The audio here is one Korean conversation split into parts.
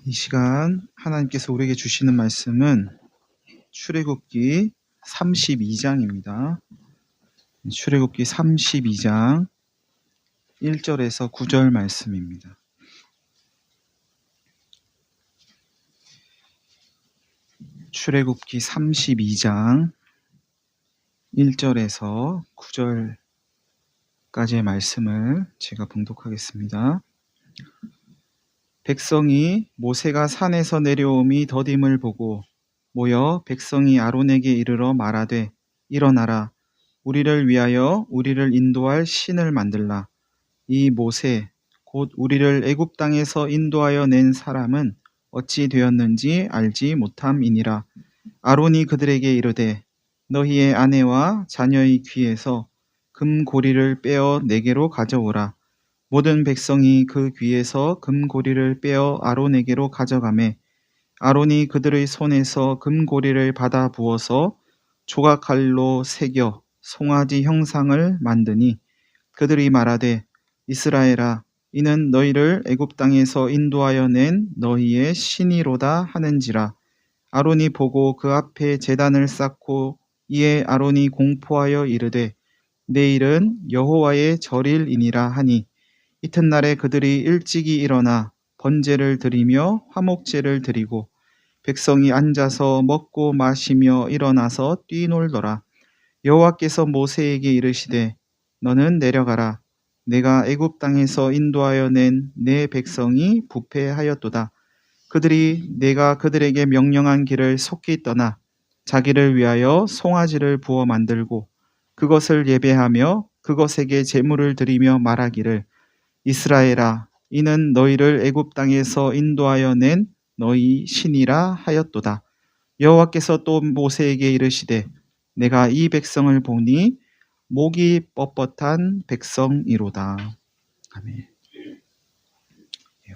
이 시간 하나님께서 우리에게 주시는 말씀은 출애굽기 32장입니다. 출애굽기 32장 1절에서 9절 말씀입니다. 출애굽기 32장 1절에서 9절까지의 말씀을 제가 봉독하겠습니다. 백성이 모세가 산에서 내려옴이 더딤을 보고 모여 백성이 아론에게 이르러 말하되 일어나라 우리를 위하여 우리를 인도할 신을 만들라. 이 모세 곧 우리를 애굽 땅에서 인도하여 낸 사람은 어찌 되었는지 알지 못함이니라. 아론이 그들에게 이르되 너희의 아내와 자녀의 귀에서 금고리를 빼어 내게로 가져오라. 모든 백성이 그 귀에서 금고리를 빼어 아론에게로 가져가매 아론이 그들의 손에서 금고리를 받아 부어서 조각칼로 새겨 송아지 형상을 만드니 그들이 말하되 이스라엘아 이는 너희를 애굽 땅에서 인도하여 낸 너희의 신이로다 하는지라. 아론이 보고 그 앞에 제단을 쌓고 이에 아론이 공포하여 이르되 내일은 여호와의 절일이니라 하니 이튿날에 그들이 일찍이 일어나 번제를 드리며 화목제를 드리고 백성이 앉아서 먹고 마시며 일어나서 뛰놀더라. 여호와께서 모세에게 이르시되 너는 내려가라. 내가 애굽 땅에서 인도하여 낸 내 백성이 부패하였도다. 그들이 내가 그들에게 명령한 길을 속히 떠나 자기를 위하여 송아지를 부어 만들고 그것을 예배하며 그것에게 제물을 드리며 말하기를 이스라엘아 이는 너희를 애굽 땅에서 인도하여 낸 너희 신이라 하였도다. 여호와께서 또 모세에게 이르시되 내가 이 백성을 보니 목이 뻣뻣한 백성이로다. 아멘.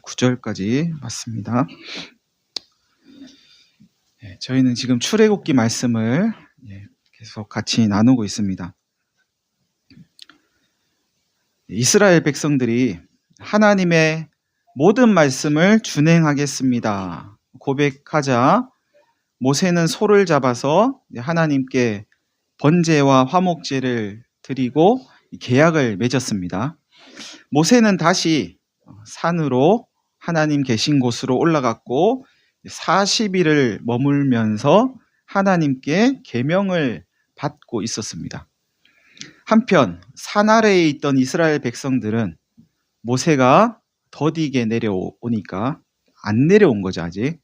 9절까지 맞습니다. 저희는 지금 출애굽기 말씀을 계속 같이 나누고 있습니다. 이스라엘 백성들이 하나님의 모든 말씀을 준행하겠습니다 고백하자 모세는 소를 잡아서 하나님께 번제와 화목제를 드리고 계약을 맺었습니다. 모세는 다시 산으로 하나님 계신 곳으로 올라갔고 40일을 머물면서 하나님께 계명을 받고 있었습니다. 한편 산 아래에 있던 이스라엘 백성들은 모세가 더디게 내려오니까 안 내려온 거죠. 아직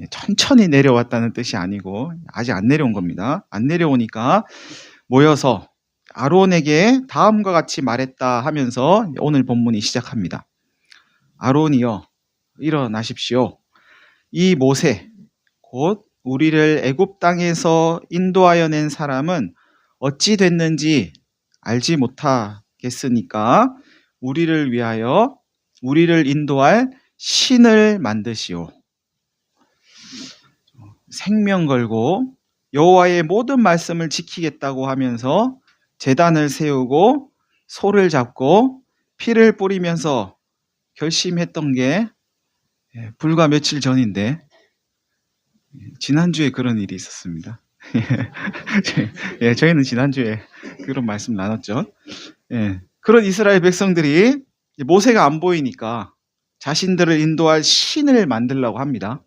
천천히 내려왔다는 뜻이 아니고 아직 안 내려온 겁니다. 안 내려오니까 모여서 아론에게 다음과 같이 말했다 하면서 오늘 본문이 시작합니다. 아론이여 일어나십시오. 이 모세 곧 우리를 애굽 땅에서 인도하여 낸 사람은 어찌 됐는지 알지 못하겠으니까 우리를 위하여 우리를 인도할 신을 만드시오. 생명 걸고 여호와의 모든 말씀을 지키겠다고 하면서 제단을 세우고 소를 잡고 피를 뿌리면서 결심했던 게 불과 며칠 전인데 지난주에 그런 일이 있었습니다. 저희는 지난주에 그런 말씀 나눴죠. 그런 이스라엘 백성들이 모세가 안 보이니까 자신들을 인도할 신을 만들려고 합니다.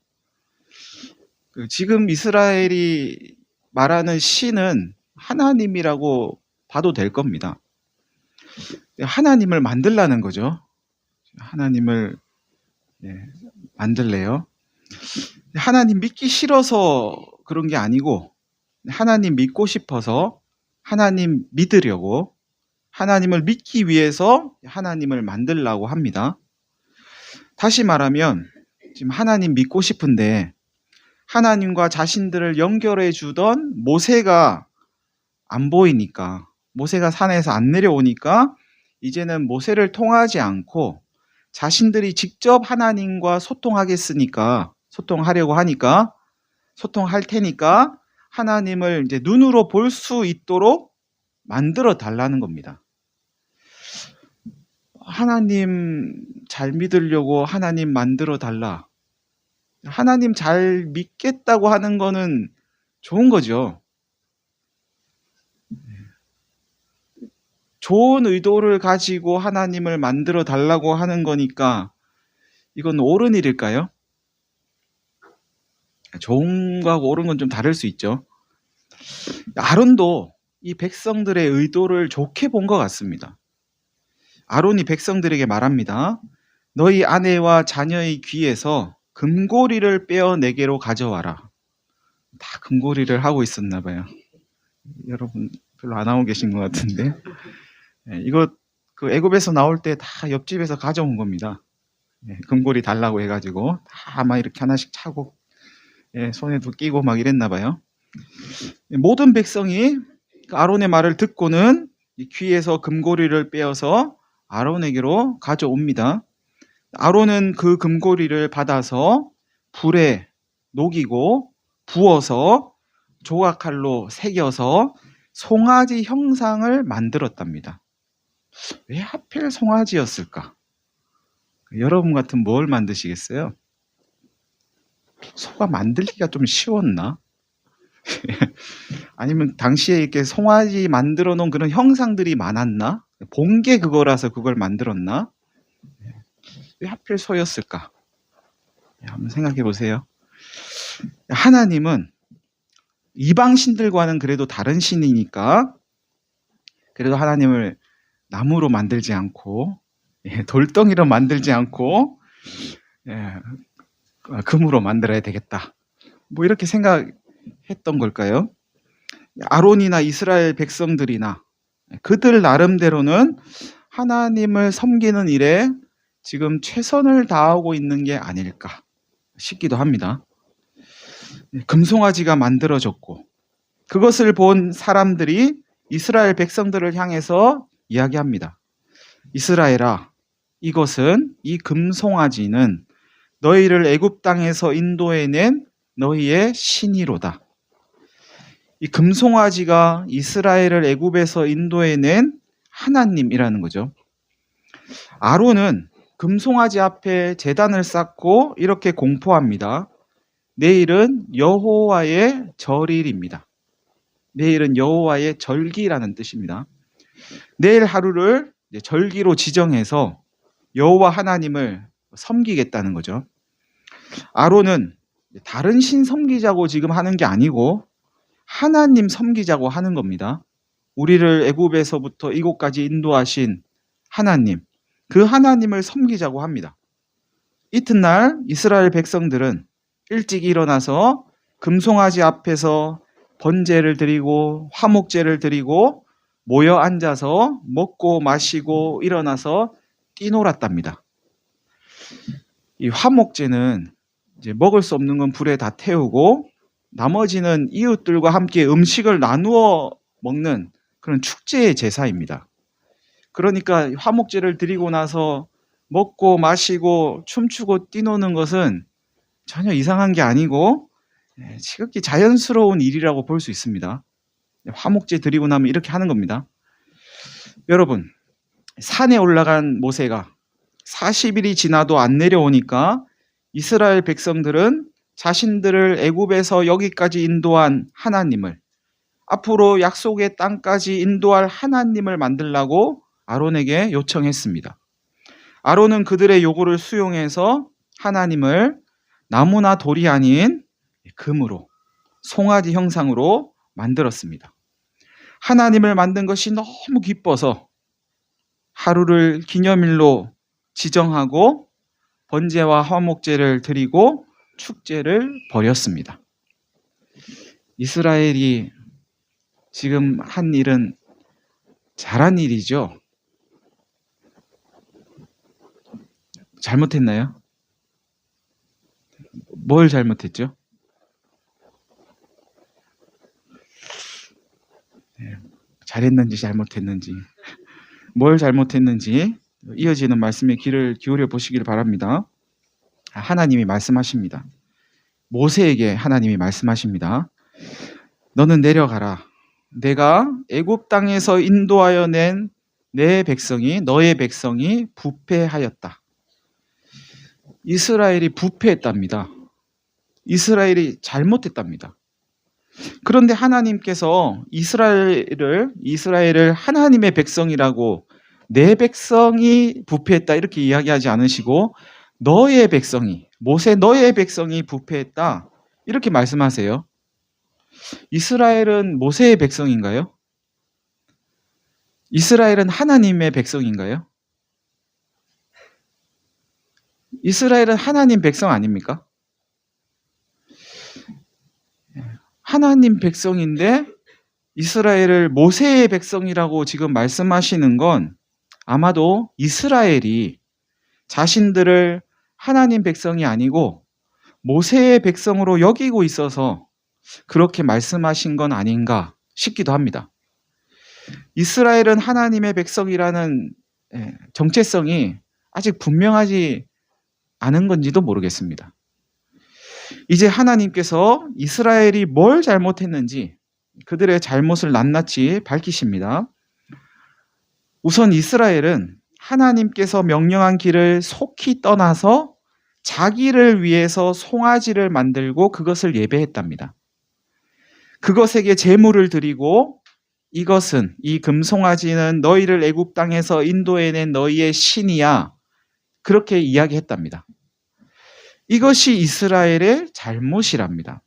지금 이스라엘이 말하는 신은 하나님이라고 봐도 될 겁니다. 하나님을 만들라는 거죠. 하나님을 만들래요. 하나님 믿기 싫어서 그런 게 아니고 하나님 믿고 싶어서 하나님 믿으려고 하나님을 믿기 위해서 하나님을 만들려고 합니다. 다시 말하면 지금 하나님 믿고 싶은데 하나님과 자신들을 연결해 주던 모세가 안 보이니까 모세가 산에서 안 내려오니까 이제는 모세를 통하지 않고 자신들이 직접 하나님과 소통하려고 하니까 소통할 테니까 하나님을 이제 눈으로 볼 수 있도록 만들어 달라는 겁니다. 하나님 잘 믿으려고 하나님 만들어 달라. 하나님 잘 믿겠다고 하는 거는 좋은 거죠. 좋은 의도를 가지고 하나님을 만들어 달라고 하는 거니까 이건 옳은 일일까요? 좋은 거하고 옳은 건 좀 다를 수 있죠. 아론도 이 백성들의 의도를 좋게 본 것 같습니다. 아론이 백성들에게 말합니다. 너희 아내와 자녀의 귀에서 금고리를 빼어 내게로 가져와라. 다 금고리를 하고 있었나 봐요. 여러분 별로 안 하고 계신 것 같은데. 이거 그 애굽에서 나올 때 다 옆집에서 가져온 겁니다. 금고리 달라고 해가지고 다 아마 이렇게 하나씩 차고 손에도 끼고 막 이랬나 봐요. 모든 백성이 아론의 말을 듣고는 귀에서 금고리를 빼어서 아론에게로 가져옵니다. 아론은 그 금고리를 받아서 불에 녹이고 부어서 조각칼로 새겨서 송아지 형상을 만들었답니다. 왜 하필 송아지였을까? 여러분 같으면 뭘 만드시겠어요? 소가 만들기가 좀 쉬웠나? 아니면 당시에 이렇게 송아지 만들어 놓은 그런 형상들이 많았나? 본 게 그거라서 그걸 만들었나? 왜 하필 소였을까? 한번 생각해 보세요. 하나님은 이방 신들과는 그래도 다른 신이니까 그래도 하나님을 나무로 만들지 않고 돌덩이로 만들지 않고 금으로 만들어야 되겠다. 뭐 이렇게 생각했던 걸까요? 아론이나 이스라엘 백성들이나 그들 나름대로는 하나님을 섬기는 일에 지금 최선을 다하고 있는 게 아닐까 싶기도 합니다. 금송아지가 만들어졌고 그것을 본 사람들이 이스라엘 백성들을 향해서 이야기합니다. 이스라엘아, 이 금송아지는 너희를 애굽 땅에서 인도해낸 너희의 신이로다. 이 금송아지가 이스라엘을 애굽에서 인도해낸 하나님이라는 거죠. 아론은 금송아지 앞에 제단을 쌓고 이렇게 공포합니다. 내일은 여호와의 절일입니다. 내일은 여호와의 절기라는 뜻입니다. 내일 하루를 절기로 지정해서 여호와 하나님을 섬기겠다는 거죠. 아론은 다른 신 섬기자고 지금 하는 게 아니고 하나님 섬기자고 하는 겁니다. 우리를 애굽에서부터 이곳까지 인도하신 하나님, 그 하나님을 섬기자고 합니다. 이튿날 이스라엘 백성들은 일찍 일어나서 금송아지 앞에서 번제를 드리고 화목제를 드리고 모여 앉아서 먹고 마시고 일어나서 뛰놀았답니다. 이 화목제는 이제 먹을 수 없는 건 불에 다 태우고 나머지는 이웃들과 함께 음식을 나누어 먹는 그런 축제의 제사입니다. 그러니까 화목제를 드리고 나서 먹고 마시고 춤추고 뛰노는 것은 전혀 이상한 게 아니고 지극히 자연스러운 일이라고 볼 수 있습니다. 화목제 드리고 나면 이렇게 하는 겁니다. 여러분, 산에 올라간 모세가 40일이 지나도 안 내려오니까 이스라엘 백성들은 자신들을 애굽에서 여기까지 인도한 하나님을, 앞으로 약속의 땅까지 인도할 하나님을 만들라고 아론에게 요청했습니다. 아론은 그들의 요구를 수용해서 하나님을 나무나 돌이 아닌 금으로, 송아지 형상으로 만들었습니다. 하나님을 만든 것이 너무 기뻐서 하루를 기념일로 지정하고 번제와 화목제를 드리고 축제를 벌였습니다. 이스라엘이 지금 한 일은 잘한 일이죠. 잘못했나요? 뭘 잘못했죠? 잘했는지 잘못했는지, 뭘 잘못했는지 이어지는 말씀에 귀를 기울여 보시길 바랍니다. 하나님이 말씀하십니다. 모세에게 하나님이 말씀하십니다. 너는 내려가라. 내가 애굽 땅에서 인도하여 낸 너의 백성이 부패하였다. 이스라엘이 부패했답니다. 이스라엘이 잘못했답니다. 그런데 하나님께서 이스라엘을 하나님의 백성이라고, 내 백성이 부패했다 이렇게 이야기하지 않으시고 너의 백성이, 모세 너의 백성이 부패했다 이렇게 말씀하세요. 이스라엘은 모세의 백성인가요? 이스라엘은 하나님의 백성인가요? 이스라엘은 하나님 백성 아닙니까? 하나님 백성인데 이스라엘을 모세의 백성이라고 지금 말씀하시는 건 아마도 이스라엘이 자신들을 하나님 백성이 아니고 모세의 백성으로 여기고 있어서 그렇게 말씀하신 건 아닌가 싶기도 합니다. 이스라엘은 하나님의 백성이라는 정체성이 아직 분명하지 않은 건지도 모르겠습니다. 이제 하나님께서 이스라엘이 뭘 잘못했는지 그들의 잘못을 낱낱이 밝히십니다. 우선 이스라엘은 하나님께서 명령한 길을 속히 떠나서 자기를 위해서 송아지를 만들고 그것을 예배했답니다. 그것에게 제물을 드리고 이것은, 이 금송아지는 너희를 애굽 땅에서 인도해낸 너희의 신이야, 그렇게 이야기했답니다. 이것이 이스라엘의 잘못이랍니다.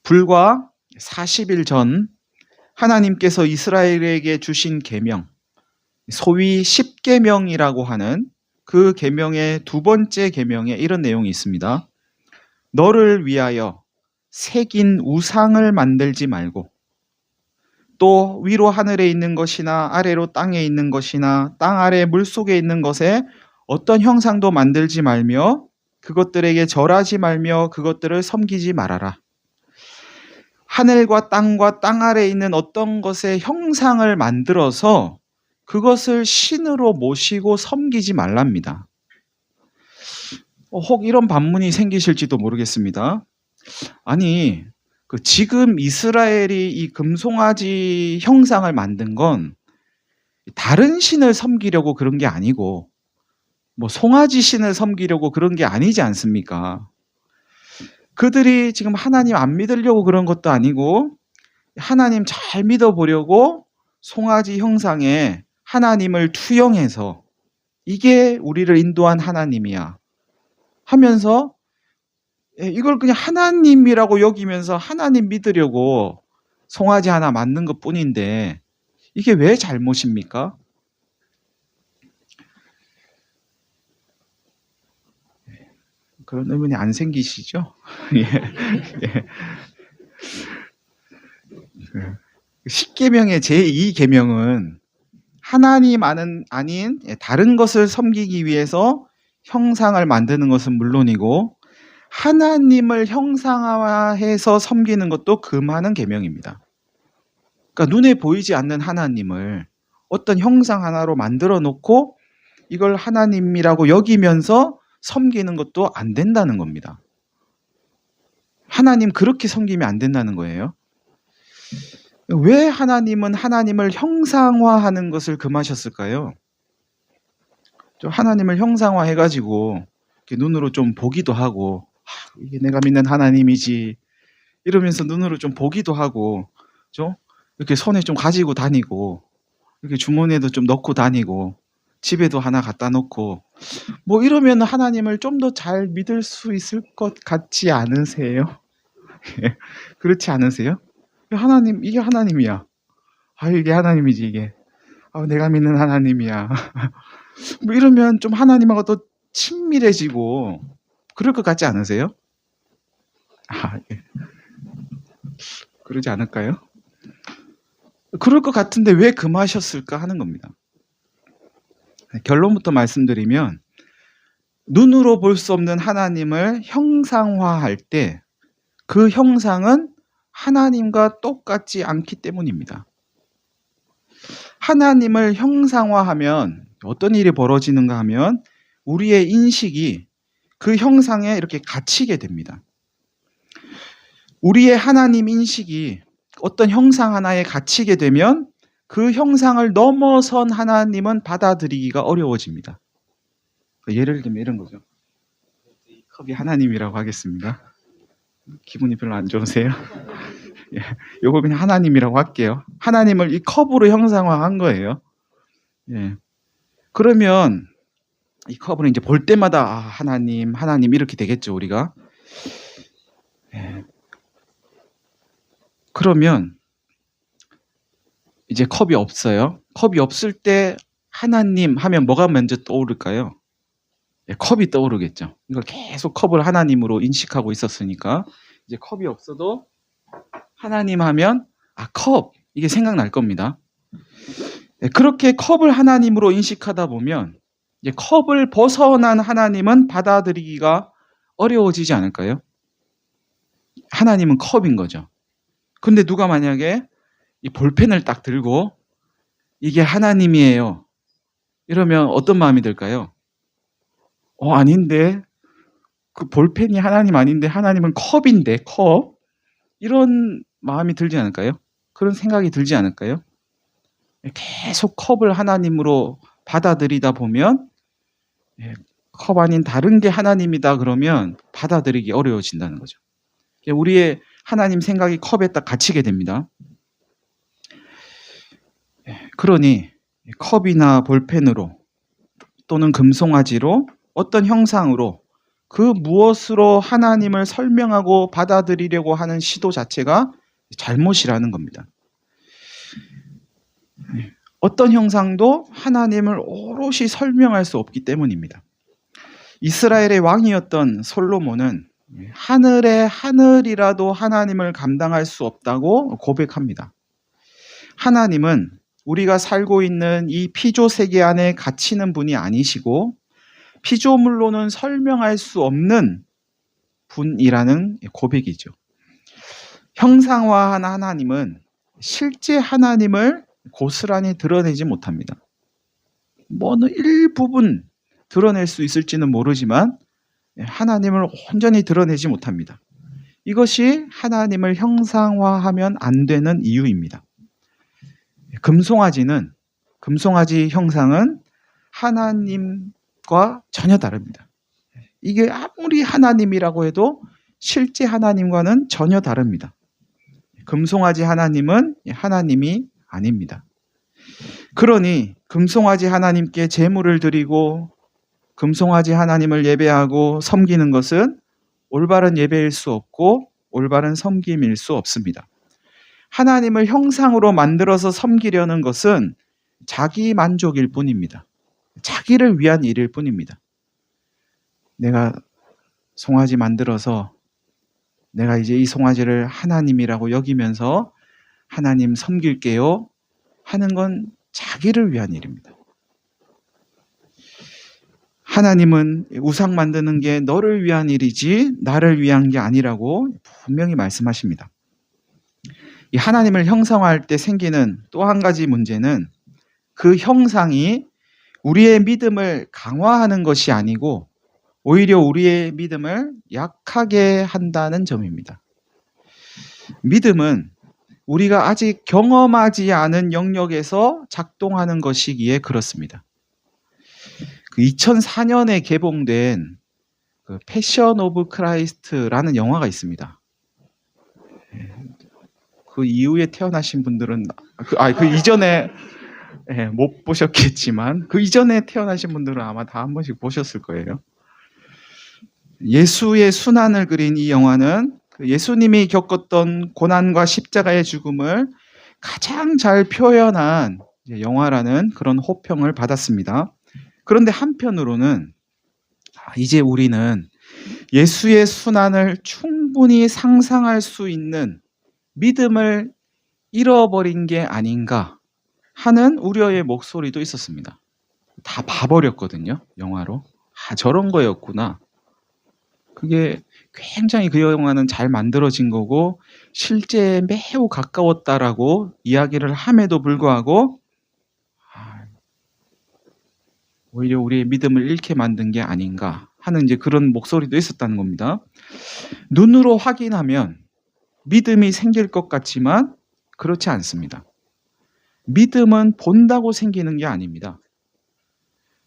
불과 40일 전 하나님께서 이스라엘에게 주신 계명, 소위 10계명이라고 하는 그 계명의 두 번째 계명에 이런 내용이 있습니다. 너를 위하여 새긴 우상을 만들지 말고, 또 위로 하늘에 있는 것이나 아래로 땅에 있는 것이나 땅 아래 물속에 있는 것에 어떤 형상도 만들지 말며 그것들에게 절하지 말며 그것들을 섬기지 말아라. 하늘과 땅 아래에 있는 어떤 것의 형상을 만들어서 그것을 신으로 모시고 섬기지 말랍니다. 혹 이런 반문이 생기실지도 모르겠습니다. 아니, 지금 이스라엘이 이 금송아지 형상을 만든 건 다른 신을 섬기려고 그런 게 아니고 송아지 신을 섬기려고 그런 게 아니지 않습니까? 그들이 지금 하나님 안 믿으려고 그런 것도 아니고 하나님 잘 믿어보려고 송아지 형상에 하나님을 투영해서 이게 우리를 인도한 하나님이야 하면서 이걸 그냥 하나님이라고 여기면서 하나님 믿으려고 송아지 하나 만든 것 뿐인데 이게 왜 잘못입니까? 그런 의문이 안 생기시죠? 예. 10계명의 제2계명은 하나님 아닌 다른 것을 섬기기 위해서 형상을 만드는 것은 물론이고 하나님을 형상화해서 섬기는 것도 금하는 계명입니다. 그러니까 눈에 보이지 않는 하나님을 어떤 형상 하나로 만들어 놓고 이걸 하나님이라고 여기면서 섬기는 것도 안 된다는 겁니다. 하나님 그렇게 섬기면 안 된다는 거예요. 왜 하나님은 하나님을 형상화하는 것을 금하셨을까요? 좀 하나님을 형상화해가지고 눈으로 좀 보기도 하고 이게 내가 믿는 하나님이지 이러면서 눈으로 좀 보기도 하고 좀 이렇게 손에 좀 가지고 다니고 이렇게 주머니에도 좀 넣고 다니고 집에도 하나 갖다 놓고 이러면 하나님을 좀 더 잘 믿을 수 있을 것 같지 않으세요? 그렇지 않으세요? 하나님, 이게 하나님이야. 이게 하나님이지 이게. 내가 믿는 하나님이야. 이러면 좀 하나님하고 더 친밀해지고 그럴 것 같지 않으세요? 예. 그러지 않을까요? 그럴 것 같은데 왜 금하셨을까 하는 겁니다. 결론부터 말씀드리면 눈으로 볼 수 없는 하나님을 형상화할 때 그 형상은 하나님과 똑같지 않기 때문입니다. 하나님을 형상화하면 어떤 일이 벌어지는가 하면 우리의 인식이 그 형상에 이렇게 갇히게 됩니다. 우리의 하나님 인식이 어떤 형상 하나에 갇히게 되면 그 형상을 넘어선 하나님은 받아들이기가 어려워집니다. 예를 들면 이런 거죠. 컵이 하나님이라고 하겠습니다. 기분이 별로 안 좋으세요? 예, 요거 그냥 하나님이라고 할게요. 하나님을 이 컵으로 형상화한 거예요. 예. 그러면 이 컵을 이제 볼 때마다 하나님, 하나님 이렇게 되겠죠, 우리가. 예. 그러면 이제 컵이 없어요. 컵이 없을 때 하나님 하면 뭐가 먼저 떠오를까요? 예, 컵이 떠오르겠죠. 이걸 계속 컵을 하나님으로 인식하고 있었으니까 이제 컵이 없어도 하나님 하면 컵 이게 생각날 겁니다. 예, 그렇게 컵을 하나님으로 인식하다 보면 이제 컵을 벗어난 하나님은 받아들이기가 어려워지지 않을까요? 하나님은 컵인 거죠. 근데 누가 만약에 이 볼펜을 딱 들고 이게 하나님이에요. 이러면 어떤 마음이 들까요? 아닌데. 그 볼펜이 하나님 아닌데 하나님은 컵인데 컵. 이런 마음이 들지 않을까요? 그런 생각이 들지 않을까요? 계속 컵을 하나님으로 받아들이다 보면 컵 아닌 다른 게 하나님이다 그러면 받아들이기 어려워진다는 거죠. 우리의 하나님 생각이 컵에 딱 갇히게 됩니다. 그러니 컵이나 볼펜으로 또는 금송아지로 어떤 형상으로 그 무엇으로 하나님을 설명하고 받아들이려고 하는 시도 자체가 잘못이라는 겁니다. 어떤 형상도 하나님을 오롯이 설명할 수 없기 때문입니다. 이스라엘의 왕이었던 솔로몬은 하늘의 하늘이라도 하나님을 감당할 수 없다고 고백합니다. 하나님은 우리가 살고 있는 이 피조 세계 안에 갇히는 분이 아니시고 피조물로는 설명할 수 없는 분이라는 고백이죠. 형상화한 하나님은 실제 하나님을 고스란히 드러내지 못합니다. 어느 일부분 드러낼 수 있을지는 모르지만 하나님을 온전히 드러내지 못합니다. 이것이 하나님을 형상화하면 안 되는 이유입니다. 금송아지 형상은 하나님과 전혀 다릅니다. 이게 아무리 하나님이라고 해도 실제 하나님과는 전혀 다릅니다. 금송아지 하나님은 하나님이 아닙니다. 그러니 금송아지 하나님께 제물을 드리고 금송아지 하나님을 예배하고 섬기는 것은 올바른 예배일 수 없고 올바른 섬김일 수 없습니다. 하나님을 형상으로 만들어서 섬기려는 것은 자기 만족일 뿐입니다. 자기를 위한 일일 뿐입니다. 내가 송아지 만들어서 내가 이제 이 송아지를 하나님이라고 여기면서 하나님 섬길게요 하는 건 자기를 위한 일입니다. 하나님은 우상 만드는 게 너를 위한 일이지 나를 위한 게 아니라고 분명히 말씀하십니다. 이 하나님을 형상화할 때 생기는 또 한 가지 문제는 그 형상이 우리의 믿음을 강화하는 것이 아니고 오히려 우리의 믿음을 약하게 한다는 점입니다. 믿음은 우리가 아직 경험하지 않은 영역에서 작동하는 것이기에 그렇습니다. 2004년에 개봉된 패션 오브 크라이스트라는 영화가 있습니다. 그 이후에 태어나신 분들은 그 이전에 못 보셨겠지만 그 이전에 태어나신 분들은 아마 다 한 번씩 보셨을 거예요. 예수의 순환을 그린 이 영화는 예수님이 겪었던 고난과 십자가의 죽음을 가장 잘 표현한 영화라는 그런 호평을 받았습니다. 그런데 한편으로는 이제 우리는 예수의 순환을 충분히 상상할 수 있는 믿음을 잃어버린 게 아닌가 하는 우려의 목소리도 있었습니다. 다 봐버렸거든요, 영화로. 저런 거였구나. 그게 굉장히 그 영화는 잘 만들어진 거고 실제에 매우 가까웠다라고 이야기를 함에도 불구하고 오히려 우리의 믿음을 잃게 만든 게 아닌가 하는 이제 그런 목소리도 있었다는 겁니다. 눈으로 확인하면 믿음이 생길 것 같지만 그렇지 않습니다. 믿음은 본다고 생기는 게 아닙니다.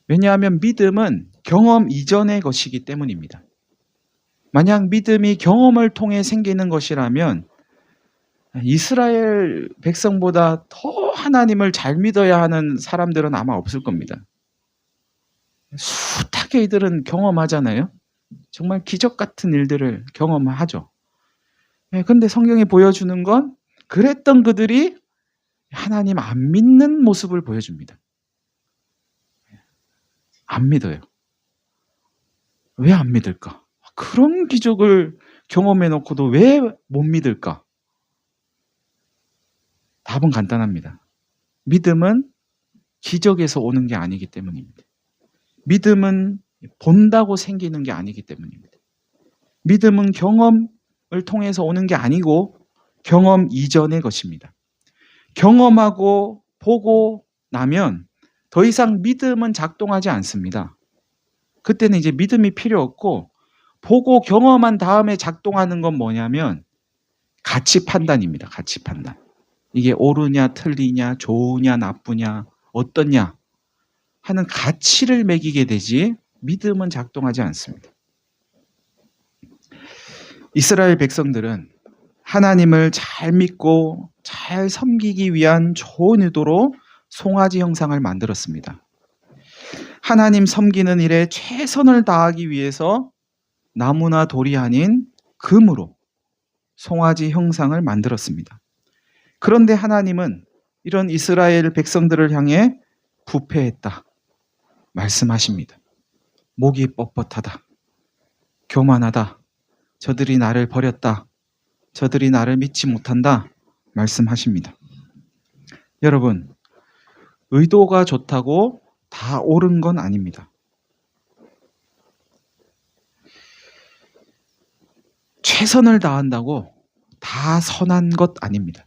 왜냐하면 믿음은 경험 이전의 것이기 때문입니다. 만약 믿음이 경험을 통해 생기는 것이라면 이스라엘 백성보다 더 하나님을 잘 믿어야 하는 사람들은 아마 없을 겁니다. 숱하게 이들은 경험하잖아요. 정말 기적 같은 일들을 경험하죠. 근데 성경이 보여주는 건 그랬던 그들이 하나님 안 믿는 모습을 보여줍니다. 안 믿어요. 왜 안 믿을까? 그런 기적을 경험해 놓고도 왜 못 믿을까? 답은 간단합니다. 믿음은 기적에서 오는 게 아니기 때문입니다. 믿음은 본다고 생기는 게 아니기 때문입니다. 믿음은 경험을 통해서 오는 게 아니고 경험 이전의 것입니다. 경험하고 보고 나면 더 이상 믿음은 작동하지 않습니다. 그때는 이제 믿음이 필요 없고 보고 경험한 다음에 작동하는 건 뭐냐면 가치 판단입니다. 가치 판단. 이게 옳으냐 틀리냐 좋으냐 나쁘냐 어떠냐 하는 가치를 매기게 되지 믿음은 작동하지 않습니다. 이스라엘 백성들은 하나님을 잘 믿고 잘 섬기기 위한 좋은 의도로 송아지 형상을 만들었습니다. 하나님 섬기는 일에 최선을 다하기 위해서 나무나 돌이 아닌 금으로 송아지 형상을 만들었습니다. 그런데 하나님은 이런 이스라엘 백성들을 향해 부패했다 말씀하십니다. 목이 뻣뻣하다. 교만하다. 저들이 나를 버렸다. 저들이 나를 믿지 못한다 말씀하십니다. 여러분, 의도가 좋다고 다 옳은 건 아닙니다. 최선을 다한다고 다 선한 것 아닙니다.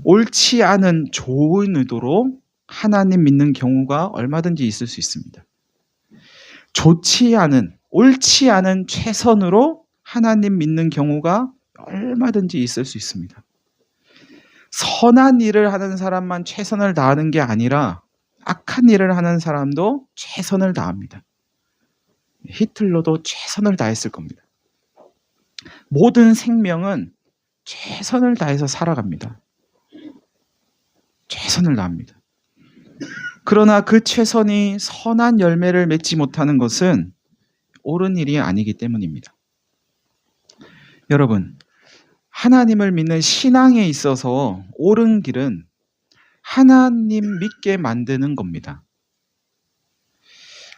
옳지 않은 좋은 의도로 하나님 믿는 경우가 얼마든지 있을 수 있습니다. 좋지 않은, 옳지 않은 최선으로 하나님 믿는 경우가 얼마든지 있을 수 있습니다. 선한 일을 하는 사람만 최선을 다하는 게 아니라 악한 일을 하는 사람도 최선을 다합니다. 히틀러도 최선을 다했을 겁니다. 모든 생명은 최선을 다해서 살아갑니다. 최선을 다합니다. 그러나 그 최선이 선한 열매를 맺지 못하는 것은 옳은 일이 아니기 때문입니다. 여러분, 하나님을 믿는 신앙에 있어서 옳은 길은 하나님 믿게 만드는 겁니다.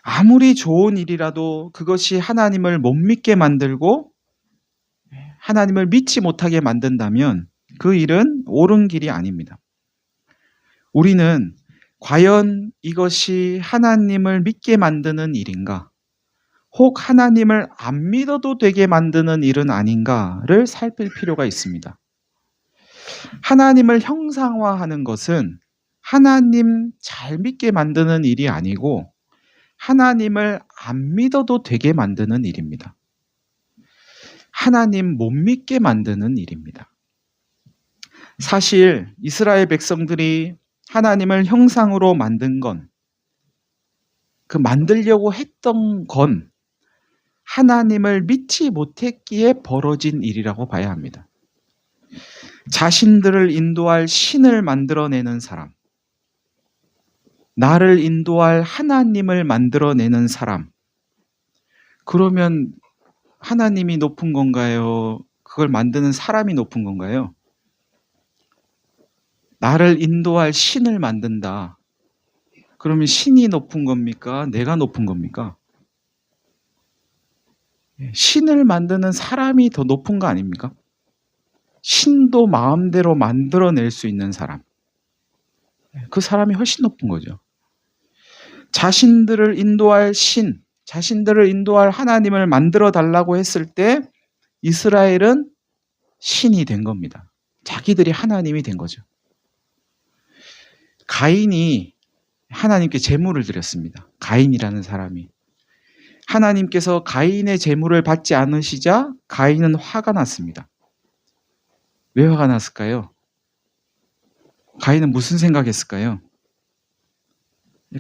아무리 좋은 일이라도 그것이 하나님을 못 믿게 만들고 하나님을 믿지 못하게 만든다면 그 일은 옳은 길이 아닙니다. 우리는 과연 이것이 하나님을 믿게 만드는 일인가? 혹 하나님을 안 믿어도 되게 만드는 일은 아닌가를 살필 필요가 있습니다. 하나님을 형상화하는 것은 하나님 잘 믿게 만드는 일이 아니고 하나님을 안 믿어도 되게 만드는 일입니다. 하나님 못 믿게 만드는 일입니다. 사실 이스라엘 백성들이 하나님을 형상으로 만든 건, 그 만들려고 했던 건 하나님을 믿지 못했기에 벌어진 일이라고 봐야 합니다. 자신들을 인도할 신을 만들어내는 사람, 나를 인도할 하나님을 만들어내는 사람, 그러면 하나님이 높은 건가요? 그걸 만드는 사람이 높은 건가요? 나를 인도할 신을 만든다. 그러면 신이 높은 겁니까? 내가 높은 겁니까? 신을 만드는 사람이 더 높은 거 아닙니까? 신도 마음대로 만들어낼 수 있는 사람. 그 사람이 훨씬 높은 거죠. 자신들을 인도할 신, 자신들을 인도할 하나님을 만들어 달라고 했을 때 이스라엘은 신이 된 겁니다. 자기들이 하나님이 된 거죠. 가인이 하나님께 제물을 드렸습니다. 가인이라는 사람이. 하나님께서 가인의 제물을 받지 않으시자 가인은 화가 났습니다. 왜 화가 났을까요? 가인은 무슨 생각했을까요?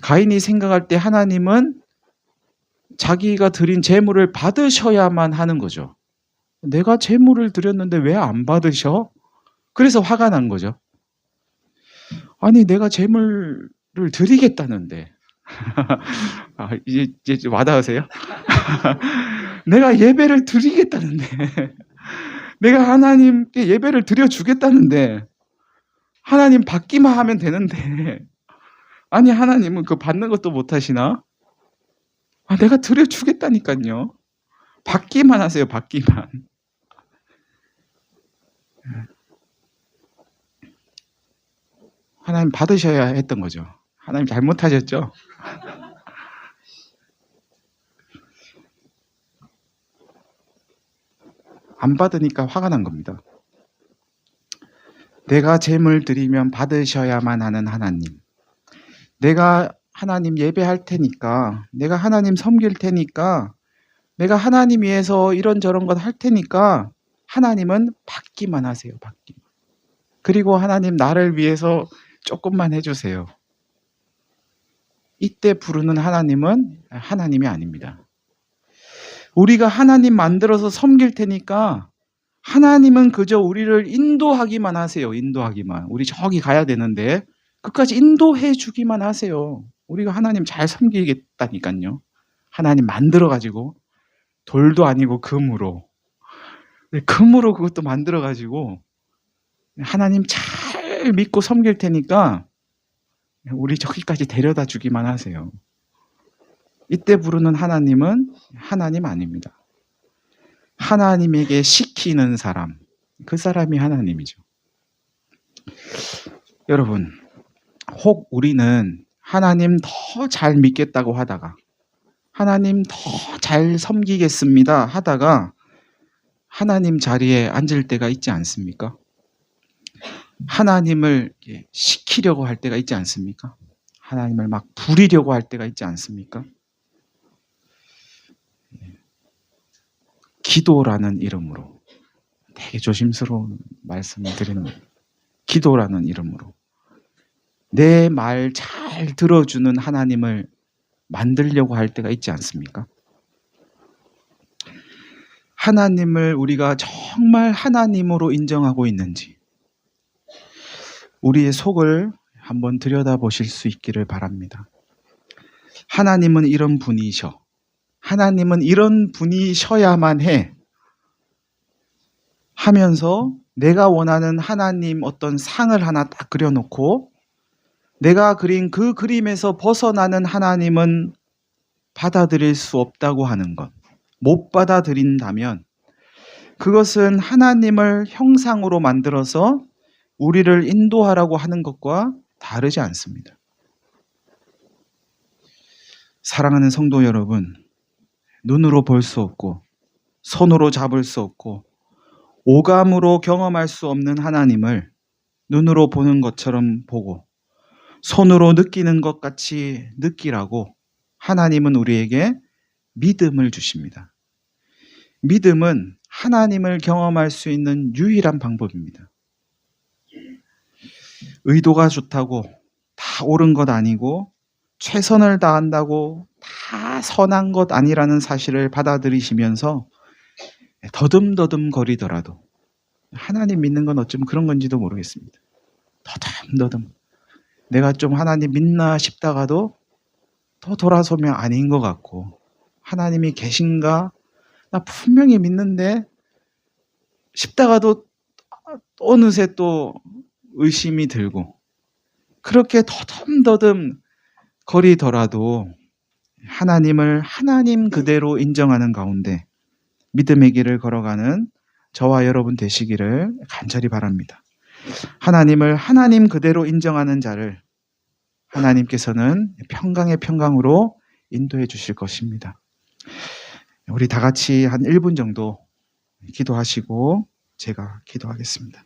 가인이 생각할 때 하나님은 자기가 드린 제물을 받으셔야만 하는 거죠. 내가 제물을 드렸는데 왜 안 받으셔? 그래서 화가 난 거죠. 아니, 내가 제물을 드리겠다는데. 이제 와닿으세요? 내가 예배를 드리겠다는데. 내가 하나님께 예배를 드려주겠다는데. 하나님 받기만 하면 되는데. 아니, 하나님은 그 받는 것도 못 하시나? 내가 드려주겠다니까요. 받기만 하세요, 받기만. 하나님 받으셔야 했던 거죠. 하나님 잘못하셨죠? 안 받으니까 화가 난 겁니다. 내가 제물 드리면 받으셔야만 하는 하나님. 내가 하나님 예배할 테니까, 내가 하나님 섬길 테니까, 내가 하나님 위해서 이런저런 것 할 테니까 하나님은 받기만 하세요. 받기만. 그리고 하나님 나를 위해서 조금만 해주세요. 이때 부르는 하나님은 하나님이 아닙니다. 우리가 하나님 만들어서 섬길 테니까 하나님은 그저 우리를 인도하기만 하세요. 인도하기만. 우리 저기 가야 되는데 끝까지 인도해 주기만 하세요. 우리가 하나님 잘 섬기겠다니까요. 하나님 만들어가지고 돌도 아니고 금으로. 금으로 그것도 만들어가지고 하나님 잘 믿고 섬길 테니까 우리 저기까지 데려다 주기만 하세요. 이때 부르는 하나님은 하나님 아닙니다. 하나님에게 시키는 사람, 그 사람이 하나님이죠. 여러분, 혹 우리는 하나님 더 잘 믿겠다고 하다가 하나님 더 잘 섬기겠습니다 하다가 하나님 자리에 앉을 때가 있지 않습니까? 하나님을 시키려고 할 때가 있지 않습니까? 하나님을 막 부리려고 할 때가 있지 않습니까? 기도라는 이름으로, 되게 조심스러운 말씀을 드리는 거예요. 기도라는 이름으로 내 말 잘 들어주는 하나님을 만들려고 할 때가 있지 않습니까? 하나님을 우리가 정말 하나님으로 인정하고 있는지 우리의 속을 한번 들여다보실 수 있기를 바랍니다. 하나님은 이런 분이셔. 하나님은 이런 분이셔야만 해. 하면서 내가 원하는 하나님 어떤 상을 하나 딱 그려놓고 내가 그린 그 그림에서 벗어나는 하나님은 받아들일 수 없다고 하는 것. 못 받아들인다면 그것은 하나님을 형상으로 만들어서 우리를 인도하라고 하는 것과 다르지 않습니다. 사랑하는 성도 여러분, 눈으로 볼 수 없고 손으로 잡을 수 없고 오감으로 경험할 수 없는 하나님을 눈으로 보는 것처럼 보고 손으로 느끼는 것 같이 느끼라고 하나님은 우리에게 믿음을 주십니다. 믿음은 하나님을 경험할 수 있는 유일한 방법입니다. 의도가 좋다고 다 옳은 것 아니고 최선을 다한다고 다 선한 것 아니라는 사실을 받아들이시면서 더듬더듬 거리더라도 하나님 믿는 건 어쩜 그런 건지도 모르겠습니다. 더듬더듬 내가 좀 하나님 믿나 싶다가도 또 돌아서면 아닌 것 같고 하나님이 계신가? 나 분명히 믿는데 싶다가도 어느새 또 의심이 들고 그렇게 더듬더듬 거리더라도 하나님을 하나님 그대로 인정하는 가운데 믿음의 길을 걸어가는 저와 여러분 되시기를 간절히 바랍니다. 하나님을 하나님 그대로 인정하는 자를 하나님께서는 평강의 평강으로 인도해 주실 것입니다. 우리 다 같이 한 1분 정도 기도하시고 제가 기도하겠습니다.